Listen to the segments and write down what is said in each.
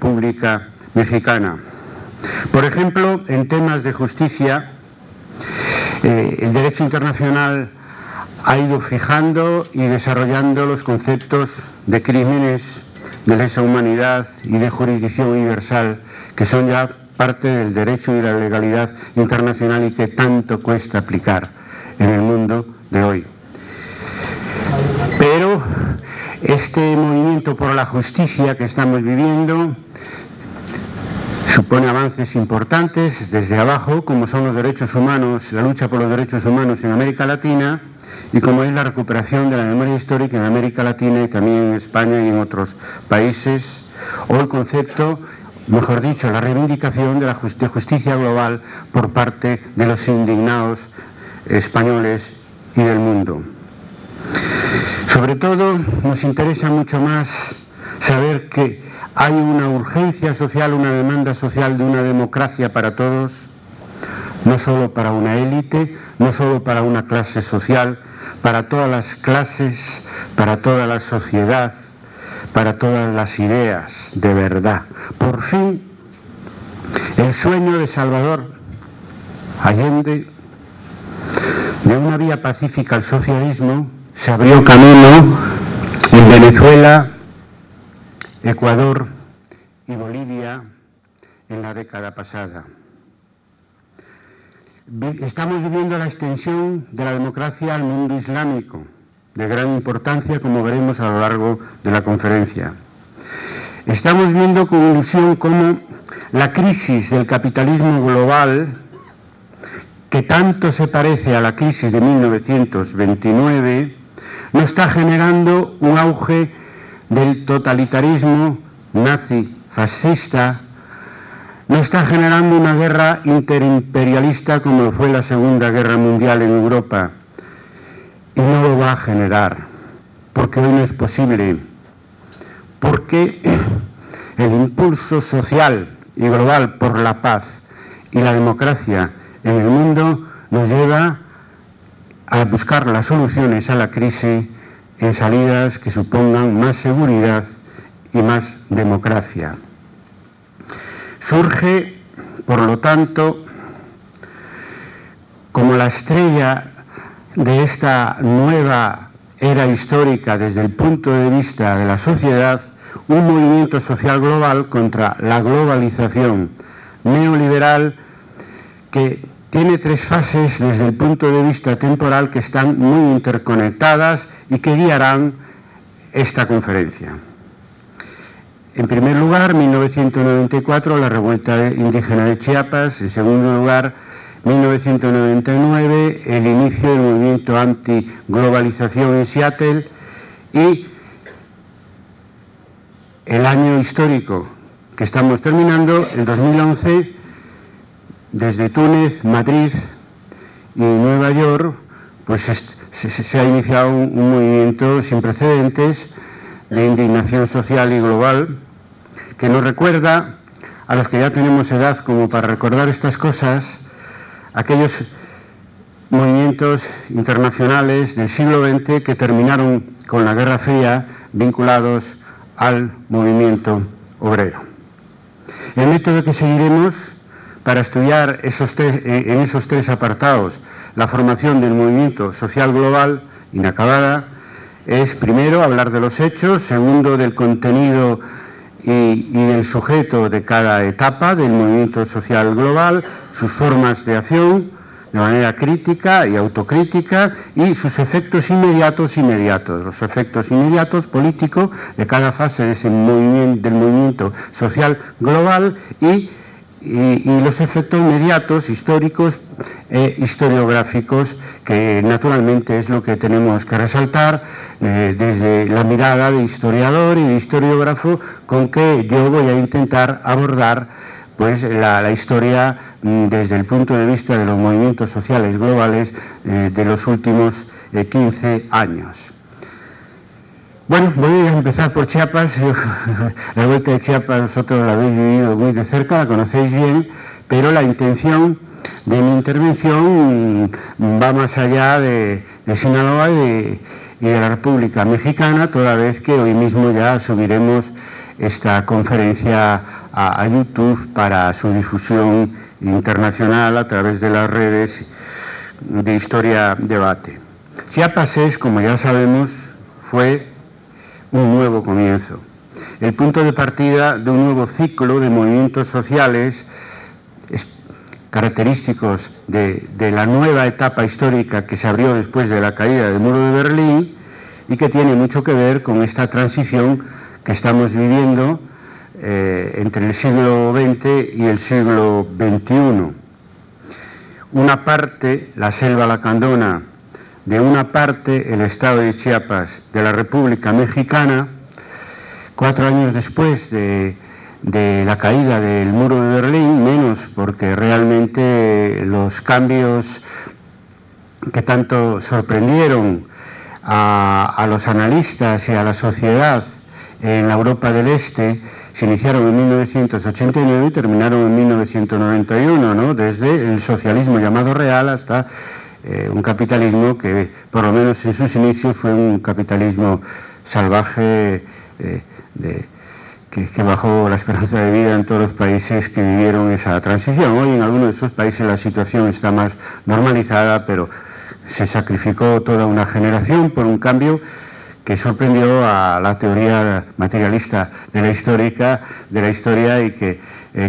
República Mexicana. Por ejemplo, en temas de justicia, el derecho internacional ha ido fijando y desarrollando los conceptos de crímenes de lesa humanidad y de jurisdicción universal, que son ya parte del derecho y la legalidad internacional y que tanto cuesta aplicar en el mundo de hoy. Pero este movimiento por la justicia que estamos viviendo supone avances importantes desde abajo, como son los derechos humanos, la lucha por los derechos humanos en América Latina, y como es la recuperación de la memoria histórica en América Latina y también en España y en otros países, o el concepto, mejor dicho, la reivindicación de la justicia global por parte de los indignados españoles y del mundo. Sobre todo, nos interesa mucho más saber que hay una urgencia social, una demanda social de una democracia para todos, no solo para una élite, no solo para una clase social, para todas las clases, para toda la sociedad, para todas las ideas de verdad. Por fin, el sueño de Salvador Allende, de una vía pacífica al socialismo, se abrió camino en Venezuela, Ecuador y Bolivia en la década pasada. Estamos viviendo la extensión de la democracia al mundo islámico, de gran importancia, como veremos a lo largo de la conferencia. Estamos viendo con ilusión cómo la crisis del capitalismo global, que tanto se parece a la crisis de 1929, no está generando un auge del totalitarismo nazi-fascista, no está generando una guerra interimperialista como lo fue la Segunda Guerra Mundial en Europa, y no lo va a generar, porque hoy no es posible, porque el impulso social y global por la paz y la democracia en el mundo nos lleva a buscar las soluciones a la crisis en salidas que supongan más seguridad y más democracia. Surge, por lo tanto, como la estrella de esta nueva era histórica desde el punto de vista de la sociedad, un movimiento social global contra la globalización neoliberal que tiene tres fases desde el punto de vista temporal que están muy interconectadas y que guiarán esta conferencia. En primer lugar, 1994, la revuelta indígena de Chiapas. En segundo lugar, 1999, el inicio del movimiento anti-globalización en Seattle. Y el año histórico que estamos terminando, el 2011, desde Túnez, Madrid y Nueva York, pues se ha iniciado un movimiento sin precedentes de indignación social y global, que nos recuerda, a los que ya tenemos edad como para recordar estas cosas, aquellos movimientos internacionales del siglo XX que terminaron con la Guerra Fría vinculados al movimiento obrero. El método que seguiremos para estudiar en esos tres apartados la formación del movimiento social global inacabada es, primero, hablar de los hechos, segundo, del contenido y del sujeto de cada etapa del movimiento social global, sus formas de acción de manera crítica y autocrítica y sus efectos inmediatos, los efectos inmediatos políticos de cada fase de ese del movimiento social global y los efectos inmediatos, históricos e historiográficos, que naturalmente es lo que tenemos que resaltar desde la mirada de historiador y de historiógrafo, con que yo voy a intentar abordar pues la historia desde el punto de vista de los movimientos sociales globales de los últimos 15 años. Bueno, voy a empezar por Chiapas. La vuelta de Chiapas vosotros la habéis vivido muy de cerca, la conocéis bien, pero la intención de mi intervención va más allá de Sinaloa y de la República Mexicana, toda vez que hoy mismo ya subiremos esta conferencia a YouTube para su difusión internacional a través de las redes de Historia Debate. Chiapas es, como ya sabemos, fue un nuevo comienzo, el punto de partida de un nuevo ciclo de movimientos sociales característicos de la nueva etapa histórica que se abrió después de la caída del muro de Berlín y que tiene mucho que ver con esta transición que estamos viviendo entre el siglo XX y el siglo XXI. Una parte, la selva lacandona, de una parte, el estado de Chiapas, de la República Mexicana, 4 años después de la caída del muro de Berlín, menos porque realmente los cambios que tanto sorprendieron a los analistas y a la sociedad en la Europa del Este se iniciaron en 1989 y terminaron en 1991, ¿no? Desde el socialismo llamado real hasta un capitalismo que, por lo menos en sus inicios, fue un capitalismo salvaje que bajó la esperanza de vida en todos los países que vivieron esa transición. Hoy en algunos de esos países la situación está más normalizada, pero se sacrificó toda una generación por un cambio que sorprendió a la teoría materialista de la historia y que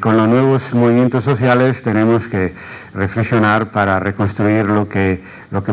con los nuevos movimientos sociales tenemos que reflexionar para reconstruir lo que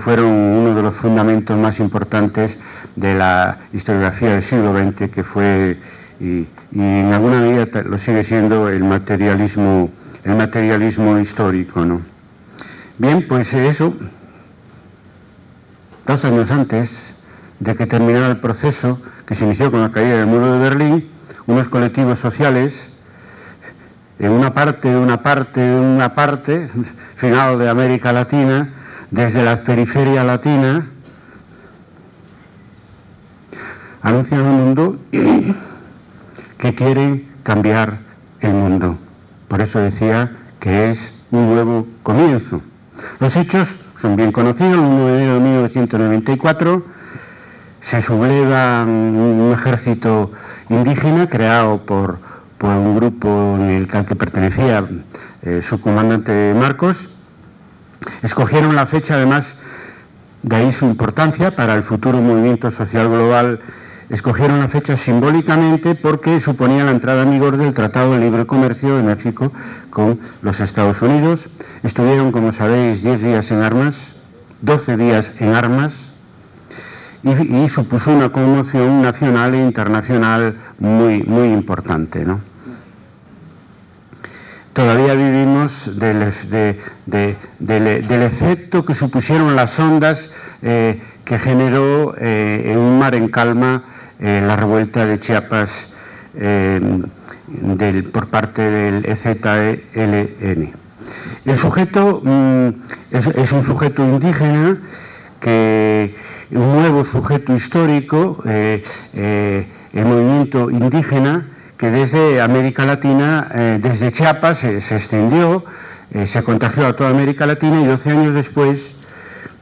fueron uno de los fundamentos más importantes de la historiografía del siglo XX, que fue y en alguna medida lo sigue siendo el materialismo histórico, ¿no? Bien, pues eso, 2 años antes de que terminara el proceso que se inició con la caída del muro de Berlín, unos colectivos sociales en una parte final de América Latina, desde la periferia latina, anuncian al mundo que quieren cambiar el mundo. Por eso decía que es un nuevo comienzo. Los hechos son bien conocidos. El 1 de enero de 1994 se subleva un ejército indígena creado por un grupo al que pertenecía su comandante Marcos. Escogieron la fecha, además, de ahí su importancia para el futuro movimiento social global. Escogieron la fecha simbólicamente porque suponía la entrada en vigor del Tratado de Libre Comercio de México con los Estados Unidos. Estuvieron, como sabéis, 10 días en armas, 12 días en armas, y supuso una conmoción nacional e internacional muy, muy importante, ¿no? Todavía vivimos del efecto que supusieron las ondas que generó en un mar en calma la revuelta de Chiapas por parte del EZLN. El sujeto es un sujeto indígena, un nuevo sujeto histórico, el movimiento indígena, que desde América Latina, desde Chiapas, se extendió, se contagió a toda América Latina, y 12 años después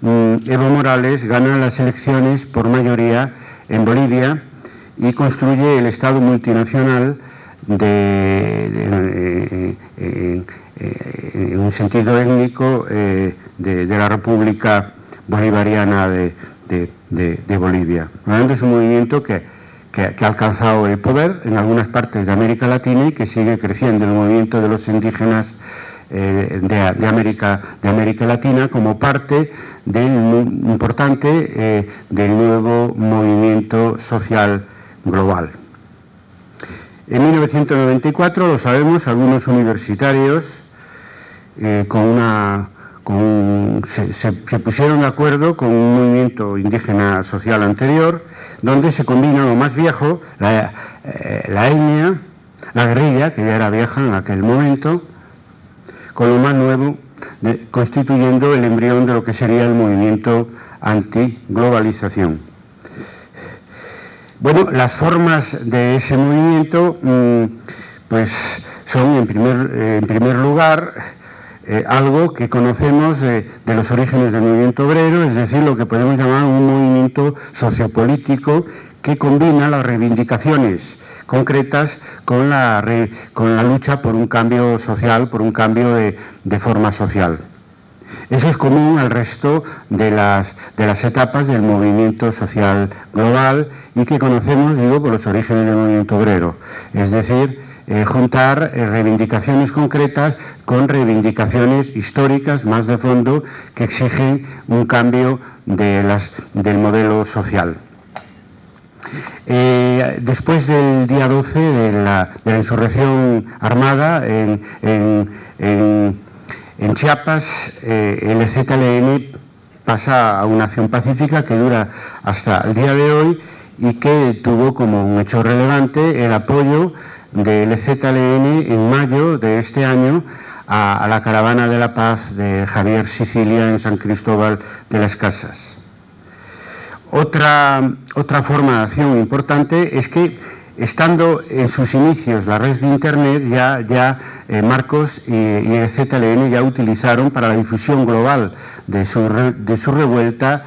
Evo Morales gana las elecciones por mayoría en Bolivia y construye el Estado multinacional en un sentido étnico de la República Bolivariana de Bolivia. Realmente es un movimiento que ha alcanzado el poder en algunas partes de América Latina y que sigue creciendo el movimiento de los indígenas de América Latina como parte importante del nuevo movimiento social global. En 1994, lo sabemos, algunos universitarios se pusieron de acuerdo con un movimiento indígena social anterior, donde se combina lo más viejo, la etnia, la guerrilla, que ya era vieja en aquel momento, con lo más nuevo, constituyendo el embrión de lo que sería el movimiento antiglobalización. Bueno, las formas de ese movimiento pues son, en primer lugar, algo que conocemos de los orígenes del movimiento obrero, es decir, lo que podemos llamar un movimiento sociopolítico que combina las reivindicaciones concretas con la lucha por un cambio social, por un cambio de forma social. Eso es común al resto de las etapas del movimiento social global y que conocemos, digo, por los orígenes del movimiento obrero. Es decir, juntar reivindicaciones concretas con reivindicaciones históricas más de fondo que exigen un cambio del modelo social. Después del día 12 de la insurrección armada en Chiapas, el EZLN pasa a una acción pacífica que dura hasta el día de hoy y que tuvo como un hecho relevante el apoyo del EZLN en mayo de este año a la Caravana de la Paz de Javier Sicilia en San Cristóbal de las Casas. Otra forma de acción importante es que, estando en sus inicios la red de Internet, ya Marcos y el EZLN ya utilizaron para la difusión global de su revuelta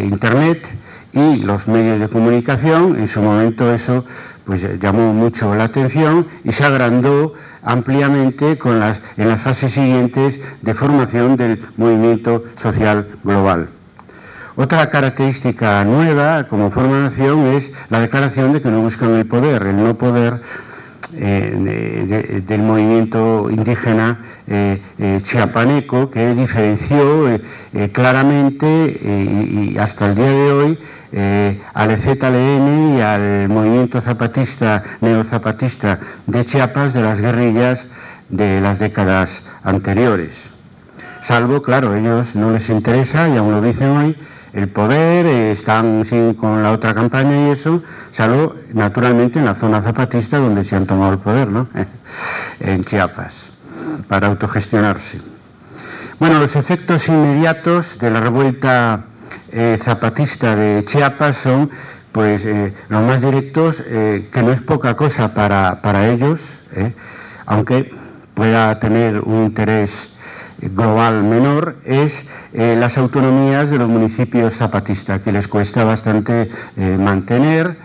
Internet y los medios de comunicación. En su momento eso pues llamó mucho la atención y se agrandó ampliamente en las fases siguientes de formación del movimiento social global. Otra característica nueva como forma de acción es la declaración de que no buscan el poder, el no poder del movimiento indígena chiapaneco, que diferenció claramente y hasta el día de hoy al EZLN y al movimiento zapatista, neozapatista de Chiapas de las guerrillas de las décadas anteriores. Salvo, claro, a ellos no les interesa, y aún lo dicen hoy, el poder, están con la otra campaña y eso, salvo naturalmente en la zona zapatista donde se han tomado el poder, ¿no? En Chiapas, para autogestionarse. Bueno, los efectos inmediatos de la revuelta zapatista de Chiapas son, pues, los más directos, que no es poca cosa para ellos, aunque pueda tener un interés global menor, es las autonomías de los municipios zapatistas, que les cuesta bastante mantener,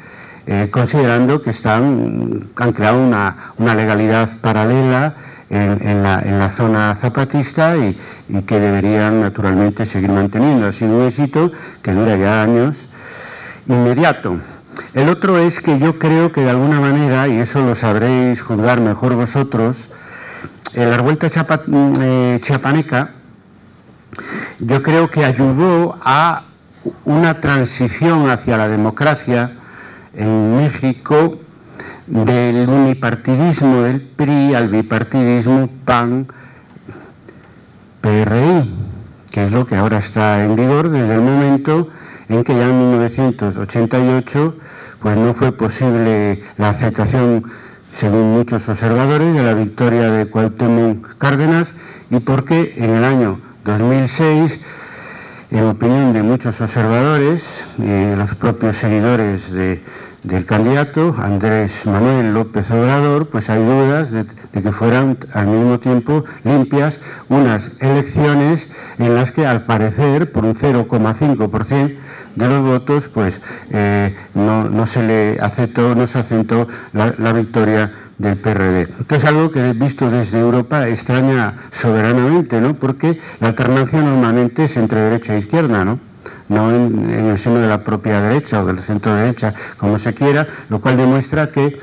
considerando que han creado una legalidad paralela en la zona zapatista y que deberían naturalmente seguir manteniendo. Ha sido un éxito que dura ya años, inmediato. El otro es que yo creo que de alguna manera, y eso lo sabréis juzgar mejor vosotros, la revuelta chiapaneca yo creo que ayudó a una transición hacia la democracia en México del unipartidismo del PRI al bipartidismo PAN-PRI, que es lo que ahora está en vigor desde el momento en que ya en 1988 pues no fue posible la aceptación, según muchos observadores, de la victoria de Cuauhtémoc Cárdenas, y porque en el año 2006, en opinión de muchos observadores y los propios seguidores del candidato Andrés Manuel López Obrador, pues hay dudas de que fueran al mismo tiempo limpias unas elecciones en las que, al parecer, por un 0,5% de los votos, pues no se aceptó la victoria del PRD. Esto es algo que, visto desde Europa, extraña soberanamente, ¿no? Porque la alternancia normalmente es entre derecha e izquierda, ¿no? No en el seno de la propia derecha o del centro derecha, como se quiera, lo cual demuestra que,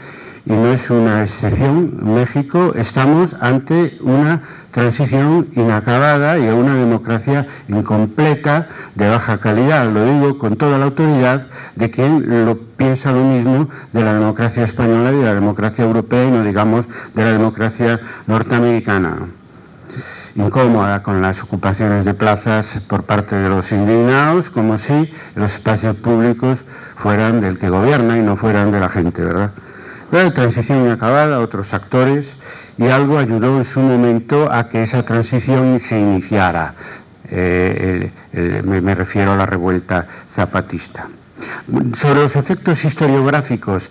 y no es una excepción, México estamos ante una transición inacabada y a una democracia incompleta, de baja calidad. Lo digo con toda la autoridad de quien lo piensa lo mismo de la democracia española y de la democracia europea, y no digamos de la democracia norteamericana. Incómoda con las ocupaciones de plazas por parte de los indignados, como si los espacios públicos fueran del que gobierna y no fueran de la gente, ¿verdad? Pero transición inacabada, otros actores, y algo ayudó en su momento a que esa transición se iniciara. Me refiero a la revuelta zapatista. Sobre los efectos historiográficos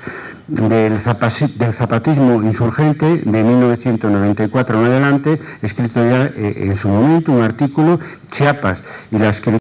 del zapatismo insurgente de 1994 en adelante, he escrito ya en su momento un artículo, Chiapas y la escritura